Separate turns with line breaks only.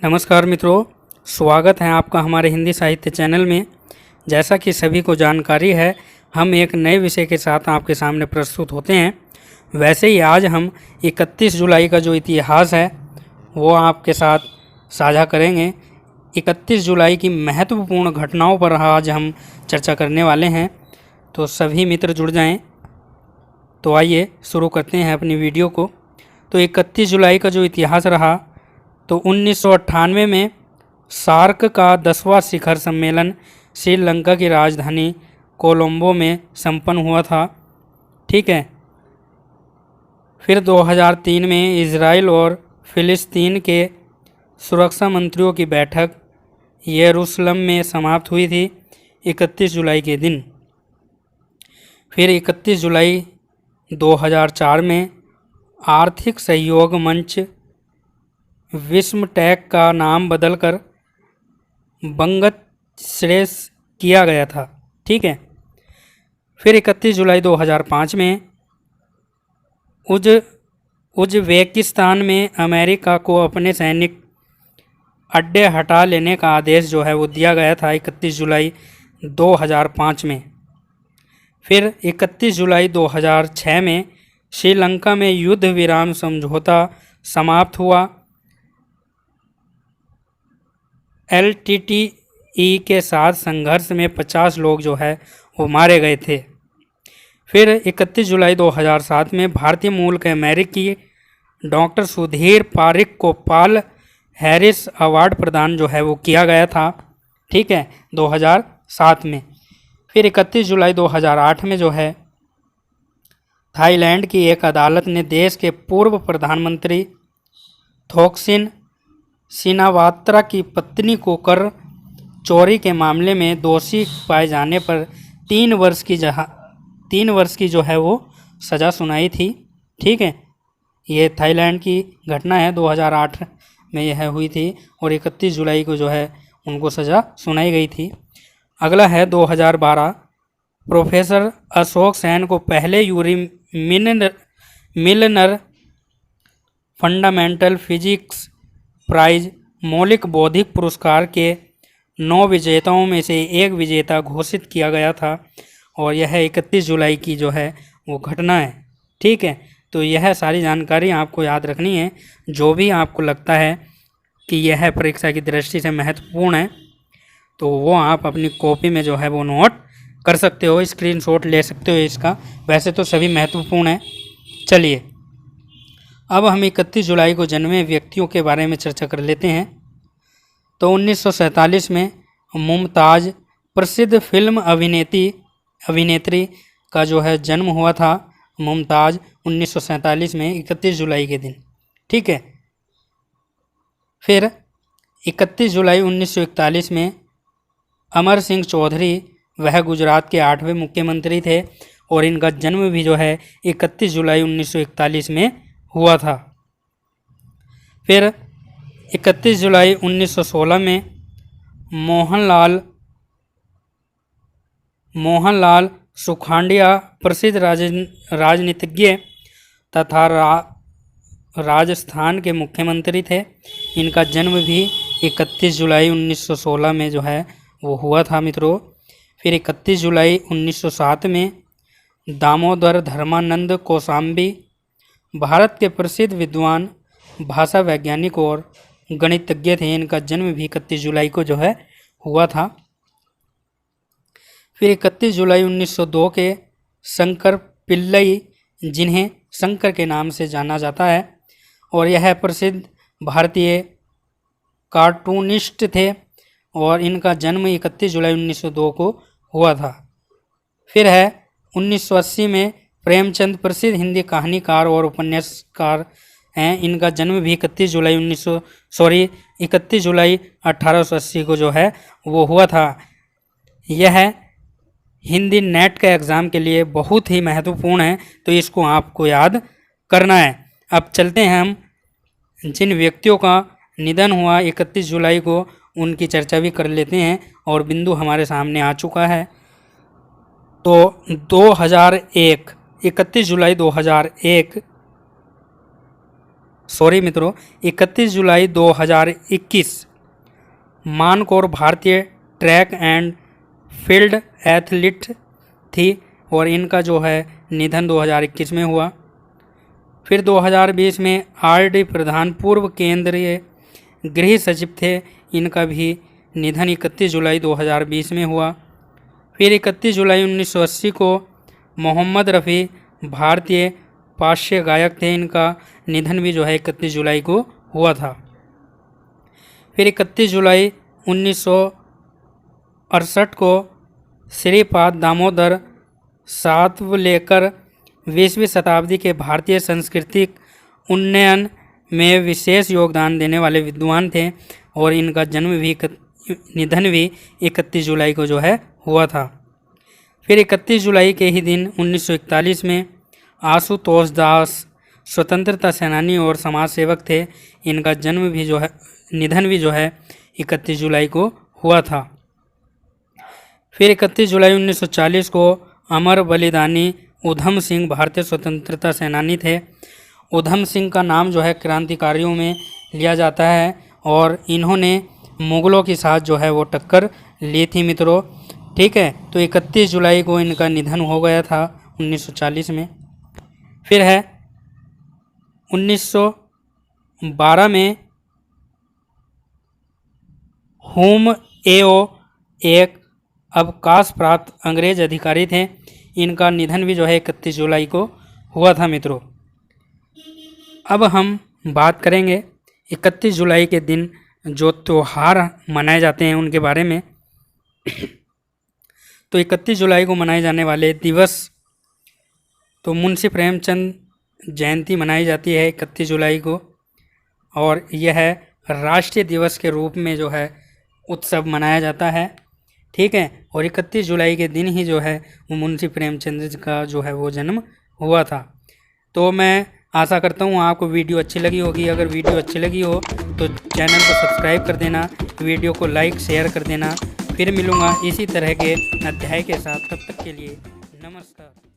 नमस्कार मित्रों, स्वागत है आपका हमारे हिंदी साहित्य चैनल में। जैसा कि सभी को जानकारी है, हम एक नए विषय के साथ आपके सामने प्रस्तुत होते हैं। वैसे ही आज हम 31 जुलाई का जो इतिहास है वो आपके साथ साझा करेंगे। 31 जुलाई की महत्वपूर्ण घटनाओं पर आज हम चर्चा करने वाले हैं, तो सभी मित्र जुड़ जाएं। तो आइए शुरू करते हैं अपनी वीडियो को। तो 31 जुलाई का जो इतिहास रहा, तो 1998 में सार्क का 10वां शिखर सम्मेलन श्रीलंका की राजधानी कोलंबो में संपन्न हुआ था। ठीक है। फिर 2003 में इजराइल और फिलिस्तीन के सुरक्षा मंत्रियों की बैठक यरूशलेम में समाप्त हुई थी 31 जुलाई के दिन। फिर 31 जुलाई 2004 में आर्थिक सहयोग मंच विस्मटेक का नाम बदलकर बंगश्रेस किया गया था। ठीक है। फिर 31 जुलाई 2005 में उज्बेकिस्तान में अमेरिका को अपने सैनिक अड्डे हटा लेने का आदेश जो है वो दिया गया था 31 जुलाई 2005 में। फिर 31 जुलाई 2006 में श्रीलंका में युद्ध विराम समझौता समाप्त हुआ। LTTE के साथ संघर्ष में 50 लोग जो है वो मारे गए थे। फिर 31 जुलाई 2007 में भारतीय मूल के अमेरिकी डॉक्टर सुधीर पारिक को पॉल हैरिस अवार्ड प्रदान जो है वो किया गया था। ठीक है, 2007 में। फिर 31 जुलाई 2008 में जो है थाईलैंड की एक अदालत ने देश के पूर्व प्रधानमंत्री थोकसिन सिनावात्रा की पत्नी को कर चोरी के मामले में दोषी पाए जाने पर 3 वर्ष की जो है वो सज़ा सुनाई थी। ठीक है, ये थाईलैंड की घटना है, 2008 में यह हुई थी और 31 जुलाई को जो है उनको सज़ा सुनाई गई थी। अगला है 2012, प्रोफेसर अशोक सेन को पहले Yuri Milner fundamental physics prize मौलिक बौद्धिक पुरस्कार के 9 विजेताओं में से एक विजेता घोषित किया गया था और यह 31 जुलाई की जो है वो घटना है। ठीक है, तो यह सारी जानकारी आपको याद रखनी है। जो भी आपको लगता है कि यह परीक्षा की दृष्टि से महत्वपूर्ण है तो वो आप अपनी कॉपी में जो है वो नोट कर सकते हो, स्क्रीनशॉट ले सकते हो इसका। वैसे तो सभी महत्वपूर्ण है। चलिए अब हम 31 जुलाई को जन्मे व्यक्तियों के बारे में चर्चा कर लेते हैं। तो 1947 में मुमताज़ प्रसिद्ध फिल्म अभिनेत्री का जो है जन्म हुआ था। मुमताज़ 1947 में 31 जुलाई के दिन। ठीक है। फिर 31 जुलाई 1941 में अमर सिंह चौधरी, वह गुजरात के 8वें मुख्यमंत्री थे और इनका जन्म भी जो है 31 जुलाई 1941 में हुआ था। फिर 31 जुलाई 1916 में मोहनलाल सुखाड़िया प्रसिद्ध राजनीतिज्ञ तथा राजस्थान के मुख्यमंत्री थे। इनका जन्म भी 31 जुलाई 1916 में जो है वो हुआ था मित्रों। फिर 31 जुलाई 1907 में दामोदर धर्मानंद कौशाम्बी, भारत के प्रसिद्ध विद्वान, भाषा वैज्ञानिक और गणितज्ञ थे। इनका जन्म भी 31 जुलाई को जो है हुआ था। फिर 31 जुलाई 1902 के शंकर पिल्लई, जिन्हें शंकर के नाम से जाना जाता है, और यह प्रसिद्ध भारतीय कार्टूनिस्ट थे और इनका जन्म 31 जुलाई 1902 को हुआ था। फिर है 1980 में प्रेमचंद, प्रसिद्ध हिंदी कहानीकार और उपन्यासकार हैं। इनका जन्म भी 31 जुलाई 1880 को जो है वो हुआ था। यह हिंदी नेट के एग्ज़ाम के लिए बहुत ही महत्वपूर्ण है, तो इसको आपको याद करना है। अब चलते हैं हम जिन व्यक्तियों का निधन हुआ 31 जुलाई को, उनकी चर्चा भी कर लेते हैं और बिंदु हमारे सामने आ चुका है। तो 31 जुलाई 2001 सॉरी मित्रों, 31 जुलाई 2021 मानकौर भारतीय ट्रैक एंड फील्ड एथलीट थी और इनका जो है निधन 2021 में हुआ। फिर 2020 में आर.डी. प्रधान पूर्व केंद्रीय गृह सचिव थे, इनका भी निधन 31 जुलाई 2020 में हुआ। फिर 31 जुलाई 1980 को मोहम्मद रफ़ी भारतीय पार्श्व गायक थे, इनका निधन भी जो है 31 जुलाई को हुआ था। फिर 31 जुलाई 1968 को श्रीपाद दामोदर सातवलेकर 20वीं शताब्दी के भारतीय सांस्कृतिक उन्नयन में विशेष योगदान देने वाले विद्वान थे और इनका निधन भी 31 जुलाई को जो है हुआ था। फिर 31 जुलाई के ही दिन 1941 में आशुतोष दास स्वतंत्रता सेनानी और समाज सेवक थे, इनका निधन भी जो है 31 जुलाई को हुआ था। फिर 31 जुलाई 1940 को अमर बलिदानी उधम सिंह भारतीय स्वतंत्रता सेनानी थे। उधम सिंह का नाम जो है क्रांतिकारियों में लिया जाता है और इन्होंने मुग़लों के साथ जो है वो टक्कर ली थी मित्रों, ठीक है। तो 31 जुलाई को इनका निधन हो गया था 1940 में। फिर है 1912 में हुम एओ एक अवकाश प्राप्त अंग्रेज अधिकारी थे, इनका निधन भी जो है 31 जुलाई को हुआ था मित्रों। अब हम बात करेंगे 31 जुलाई के दिन जो त्यौहार मनाए जाते हैं उनके बारे में। तो 31 जुलाई को मनाए जाने वाले दिवस, तो मुंशी प्रेमचंद जयंती मनाई जाती है 31 जुलाई को और यह राष्ट्रीय दिवस के रूप में जो है उत्सव मनाया जाता है, ठीक है। और 31 जुलाई के दिन ही जो है वो मुंशी प्रेमचंद का जो है वो जन्म हुआ था। तो मैं आशा करता हूँ आपको वीडियो अच्छी लगी होगी। अगर वीडियो अच्छी लगी हो तो चैनल को सब्सक्राइब कर देना, वीडियो को लाइक शेयर कर देना। फिर मिलूँगा इसी तरह के अध्याय के साथ, तब तक के लिए नमस्कार।